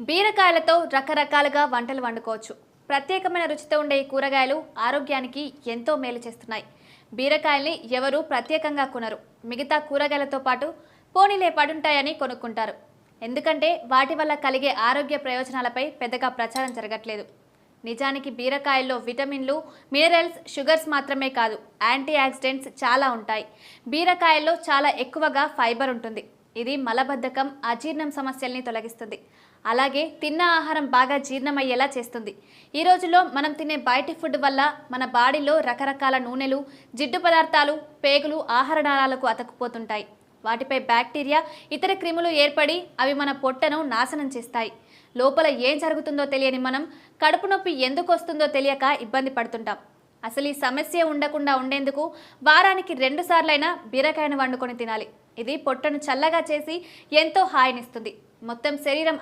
బీరకాయలతో రకరకాలుగా వంటలు వండుకోవచ్చు. ప్రత్యేకమైన రుచితో ఉండే ఈ కూరగాయలు ఆరోగ్యానికి ఎంతో మేలు చేస్తున్నాయి. బీరకాయల్ని ఎవరు ప్రత్యేకంగా కొనరు. మిగతా కూరగాయలతో పాటు పోనీలే పడుంటాయని కొనుక్కుంటారు. ఎందుకంటే వాటి వల్ల కలిగే ఆరోగ్య ప్రయోజనాలపై పెద్దగా ప్రచారం జరగట్లేదు. నిజానికి బీరకాయల్లో విటమిన్లు, మినరల్స్, షుగర్స్ మాత్రమే కాదు, యాంటీ ఆక్సిడెంట్స్ చాలా ఉంటాయి. బీరకాయల్లో చాలా ఎక్కువగా ఫైబర్ ఉంటుంది. ఇది మలబద్ధకం, అజీర్ణం సమస్యల్ని తొలగిస్తుంది. అలాగే తిన్న ఆహారం బాగా జీర్ణమయ్యేలా చేస్తుంది. ఈ రోజుల్లో మనం తినే బయటి ఫుడ్ వల్ల మన బాడీలో రకరకాల నూనెలు, జిడ్డు పదార్థాలు, పేగులు ఆహార నాళాలకు అతుక్కుపోతుంటాయి. వాటిపై బ్యాక్టీరియా, ఇతర క్రిములు ఏర్పడి అవి మన పొట్టను నాశనం చేస్తాయి. లోపల ఏం జరుగుతుందో తెలియని మనం కడుపు నొప్పి ఎందుకు వస్తుందో తెలియక ఇబ్బంది పడుతుంటాం. అసలు ఈ సమస్య ఉండకుండా ఉండేందుకు వారానికి 2 సార్లైనా బీరకాయను వండుకొని తినాలి. ఇది పొట్టను చల్లగా చేసి ఎంతో హాయినిస్తుంది. మొత్తం శరీరం